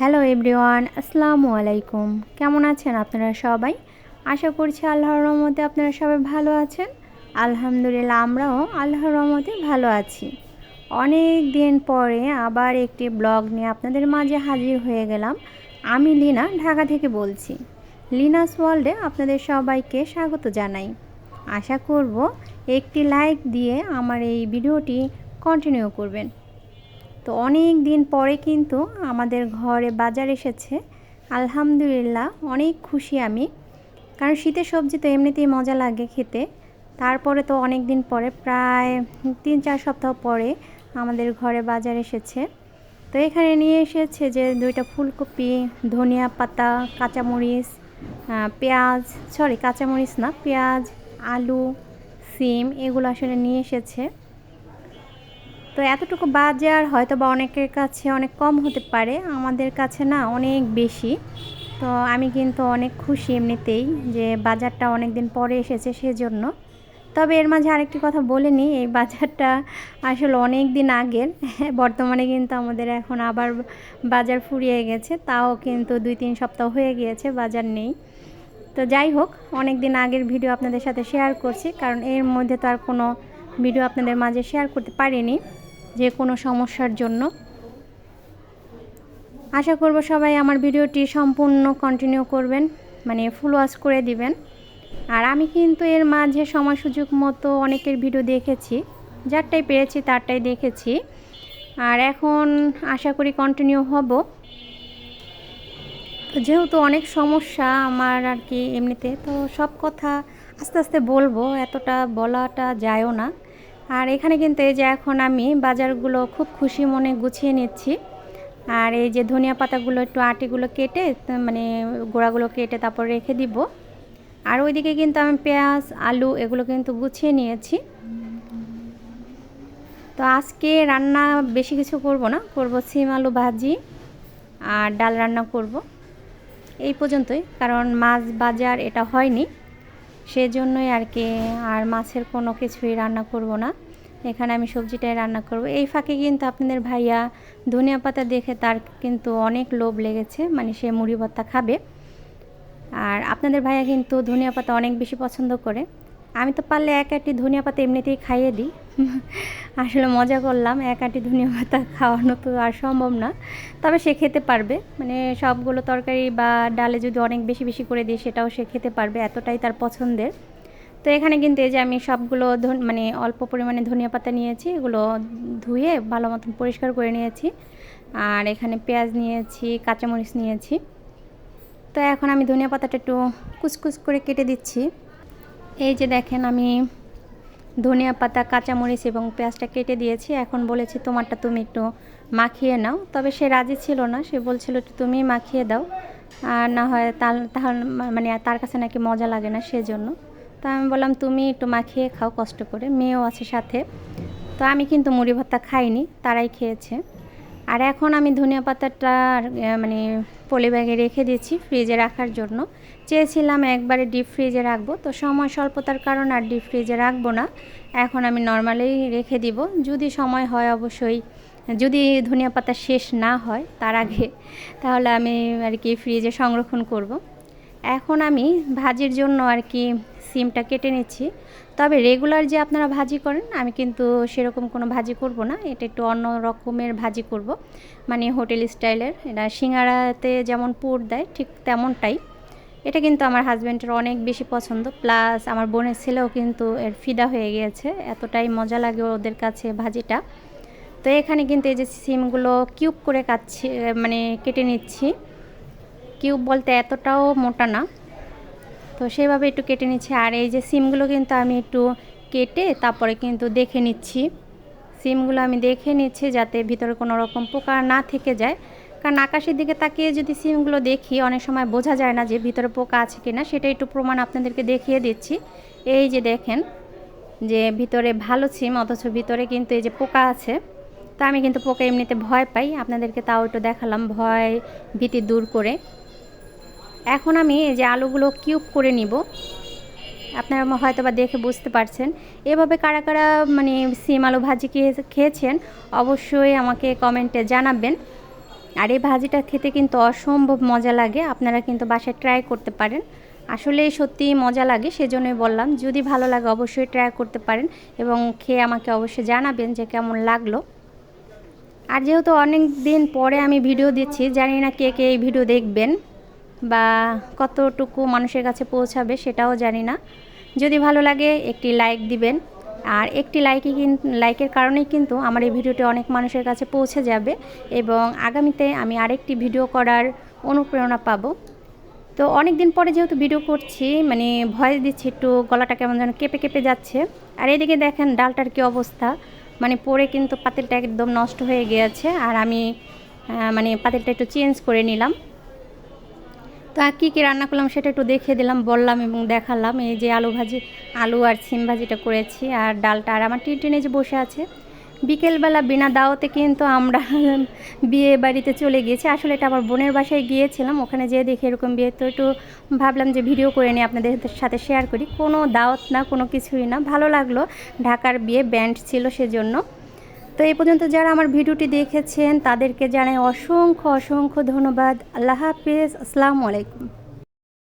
Hello everyone, আসসালামু আলাইকুম। কেমন আছেন আপনারা সবাই? আশা করছি আল্লাহর রহমতে আপনারা সবাই ভালো আছেন। আলহামদুলিল্লাহ, আমরাও আল্লাহর রহমতে ভালো আছি। অনেক দিন পরে আবার একটি ব্লগ নিয়ে আপনাদের মাঝে হাজির হয়ে গেলাম। আমি লিনা, ঢাকা থেকে বলছি। লিনাস ওয়ার্ল্ডে আপনাদের সবাইকে স্বাগত জানাই। আশা করব একটি লাইক দিয়ে আমার এই ভিডিওটি কন্টিনিউ করবেন। তো অনেক দিন পরে কিন্তু আমাদের ঘরে বাজার এসেছে। আলহামদুলিল্লাহ, অনেক খুশি আমি, কারণ শীতের সবজি তো এমনিতেই মজা লাগে খেতে। তারপরে তো অনেক দিন পরে, প্রায় 3-4 সপ্তাহ পরে আমাদের ঘরে বাজার এসেছে। তো এখানে নিয়ে এসেছে যে 2টা ফুলকপি, ধনিয়া পাতা, কাঁচামরিচ, পেঁয়াজ, কাঁচামরিচ না, পেঁয়াজ, আলু, সিম, এগুলো আসলে নিয়ে এসেছে। তো এতটুকু বাজার হয়তো বা অনেকের কাছে অনেক কম হতে পারে, আমাদের কাছে না অনেক বেশি। তো আমি কিন্তু অনেক খুশি এমনিতেই যে বাজারটা অনেক দিন পরে এসেছে সেজন্য। তবে এর মাঝে আরেকটি কথা বলে নিই, এই বাজারটা আসলে অনেক দিন আগের। বর্তমানে কিন্তু আমাদের এখন আবার বাজার ফুরিয়ে গেছে, তাও কিন্তু 2-3 সপ্তাহ হয়ে গিয়েছে বাজার নেই। তো যাই হোক, অনেক দিন আগের ভিডিও আপনাদের সাথে শেয়ার করছি, কারণ এর মধ্যে তো আর কোনো ভিডিও আপনাদের মাঝে শেয়ার করতে পারিনি যে কোনো সমস্যার জন্য। আশা করব সবাই আমার ভিডিওটি সম্পূর্ণ কন্টিনিউ করবেন, মানে ফুল ওয়াচ করে দিবেন। আর আমি কিন্তু এর মাঝে সময় সুযোগ মতো অনেকের ভিডিও দেখেছি, যারটাই পেরেছি তারটাই দেখেছি। আর এখন আশা করি কন্টিনিউ হব। তো যেহেতু অনেক সমস্যা আমার আর কি এমনিতে, তো সব কথা আস্তে আস্তে বলবো, এতটা বলাটা যায়ও না। আর এখানে কিন্তু এই যে এখন আমি বাজারগুলো খুব খুশি মনে গুছিয়ে নিচ্ছি। আর এই যে ধনিয়া পাতাগুলো একটু আটিগুলো কেটে, মানে গোড়াগুলো কেটে তারপর রেখে দিব। আর ওইদিকে কিন্তু আমি পেঁয়াজ, আলু এগুলো কিন্তু গুছিয়ে নিয়েছি। তো আজকে রান্না বেশি কিছু করব না, করব সিম আলু ভাজি আর ডাল রান্না করব, এই পর্যন্তই। কারণ মাছ বাজার এটা হয়নি, সেজন্যই আর কি। আর মাছের কোনো কিছুই রান্না করব না, এখানে আমি সবজিটাই রান্না করব। এই ফাঁকে কিন্তু আপনাদের ভাইয়া ধনিয়া পাতা দেখে তার কিন্তু অনেক লোভ লেগেছে, মানে সে মুড়ি ভর্তা খাবে। আর আপনাদের ভাইয়া কিন্তু ধনিয়া পাতা অনেক বেশি পছন্দ করে। আমি তো পারলে এক আটি ধনিয়া পাতা এমনিতেই খাইয়ে দিই। আসলে মজা করলাম, এক আটি ধনিয়া পাতা খাওয়ানো তো আর সম্ভব না, তবে সে খেতে পারবে। মানে সবগুলো তরকারি বা ডালে যদি অনেক বেশি বেশি করে দিই সেটাও সে খেতে পারবে, এতটাই তার পছন্দের। তো এখানে কিন্তু এই যে আমি সবগুলো মানে অল্প পরিমাণে ধনিয়া পাতা নিয়েছি, এগুলো ধুয়ে ভালো মতন পরিষ্কার করে নিয়েছি। আর এখানে পেঁয়াজ নিয়েছি, কাঁচামরিচ নিয়েছি। তো এখন আমি ধনিয়া পাতাটা একটু কুচকুচ করে কেটে দিচ্ছি। এই যে দেখেন, আমি ধনিয়া পাতা, কাঁচামরিচ এবং পেঁয়াজটা কেটে দিয়েছি। এখন বলেছি তোমারটা তুমি একটু মাখিয়ে নাও, তবে সে রাজি ছিল না, সে বলছিল একটু তুমি মাখিয়ে দাও, আর না হয় তাহলে মানে তার কাছে নাকি মজা লাগে না, সেজন্য। তো আমি বললাম তুমি একটু মাখিয়ে খাও কষ্ট করে, মেয়েও আছে সাথে। তো আমি কিন্তু মুড়ি ভর্তা খাইনি, তারাই খেয়েছে। আর এখন আমি ধনিয়া পাতাটা মানে পলি ব্যাগে রেখে দিয়েছি ফ্রিজে রাখার জন্য। চেয়েছিলাম একবারে ডিপ ফ্রিজে রাখবো, তো সময় স্বল্পতার কারণে আর ডিপ ফ্রিজে রাখবো না, এখন আমি নর্মালি রেখে দিব। যদি সময় হয় অবশ্যই, যদি ধনিয়া পাতা শেষ না হয় তার আগে, তাহলে আমি আর কি ফ্রিজে সংরক্ষণ করব। এখন আমি ভাজির জন্য আর কি সিমটা কেটে নিচ্ছি। তবে রেগুলার যে আপনারা ভাজি করেন, আমি কিন্তু সেরকম কোনো ভাজি করব না, এটা একটু অন্য রকমের ভাজি করব, মানে হোটেল স্টাইলের। এটা সিঙ্গাড়াতে যেমন পুর দেয় ঠিক তেমনটাই। এটা কিন্তু আমার হাজব্যান্ডের অনেক বেশি পছন্দ, প্লাস আমার বোনের ছেলেও কিন্তু এর ফিদা হয়ে গিয়েছে, এতটাই মজা লাগে ওদের কাছে ভাজিটা। তো এখানে কিন্তু এই যে সিমগুলো কিউব করে কাটছি, মানে কেটে নিচ্ছি। কিউব বলতে এতটাও মোটা না, তো সেভাবে একটু কেটে নিচ্ছি। আর এই যে সিমগুলো কিন্তু আমি একটু কেটে তারপরে কিন্তু দেখে নিচ্ছি, সিমগুলো আমি দেখে নিচ্ছি যাতে ভিতরে কোনো রকম পোকা না থেকে যায়। কারণ আকাশের দিকে তাকিয়ে যদি সিমগুলো দেখি, অনেক সময় বোঝা যায় না যে ভিতরে পোকা আছে কি না, সেটা একটু প্রমাণ আপনাদেরকে দেখিয়ে দিচ্ছি। এই যে দেখেন, যে ভিতরে ভালো সিম অথচ ভিতরে কিন্তু এই যে পোকা আছে। তো আমি কিন্তু পোকা এমনিতে ভয় পাই, আপনাদেরকে তাও একটু দেখালাম ভয় ভীতি দূর করে। এখন আমি এই যে আলুগুলো কিউব করে নিব, আপনারা হয়তো বা দেখে বুঝতে পারছেন। এভাবে কারা কারা মানে সিম আলু ভাজি খেয়েছেন অবশ্যই আমাকে কমেন্টে জানাবেন। আর এই ভাজিটা খেতে কিন্তু অসম্ভব মজা লাগে, আপনারা কিন্তু বাসায় ট্রাই করতে পারেন। আসলে সত্যি মজা লাগে, সেজন্যই বললাম। যদি ভালো লাগে অবশ্যই ট্রাই করতে পারেন এবং খেয়ে আমাকে অবশ্যই জানাবেন যে কেমন লাগলো। আর যেহেতু অনেক দিন পরে আমি ভিডিও দিচ্ছি, জানি না কে কে এই ভিডিও দেখবেন বা কতটুকু মানুষের কাছে পৌঁছাবে সেটাও জানি না। যদি ভালো লাগে একটি লাইক দিবেন, আর একটি লাইকের কারণেই কিন্তু আমার এই ভিডিওটি অনেক মানুষের কাছে পৌঁছে যাবে এবং আগামীতে আমি আরেকটি ভিডিও করার অনুপ্রেরণা পাবো। তো অনেক দিন পরে যেহেতু ভিডিও করছি, মানে ভয়েস দিচ্ছি, একটু গলাটা কেমন যেন কেঁপে কেঁপে যাচ্ছে। আর এদিকে দেখেন ডালটার কি অবস্থা, মানে পরে কিন্তু পাতিলটা একদম নষ্ট হয়ে গিয়েছে। আর আমি মানে পাতিলটা একটু চেঞ্জ করে নিলাম। তো কী কী রান্না করলাম সেটা একটু দেখিয়ে দিলাম, বললাম এবং দেখালাম। এই যে আলু আর সিম ভাজিটা করেছি, আর ডালটা। আর আমার টিনটিনে যে বসে আছে, বিকেলবেলা বিনা দাওয়াতে কিন্তু আমরা বিয়ে বাড়িতে চলে গিয়েছি। আসলে এটা আমার বোনের বাসায় গিয়েছিলাম, ওখানে যেয়ে দেখি এরকম বিয়ে, তো একটু ভাবলাম যে ভিডিও করে নিয়ে আপনাদের সাথে শেয়ার করি। কোনো দাওয়াত না, কোনো কিছুই না, ভালো লাগলো। ঢাকার বিয়ে, ব্যান্ড ছিল সেজন্য। তো এই পর্যন্ত যারা আমার ভিডিওটি দেখেছেন তাদেরকে জানাই অসংখ্য অসংখ্য ধন্যবাদ। আল্লাহ হাফেজ, আসসালামু আলাইকুম।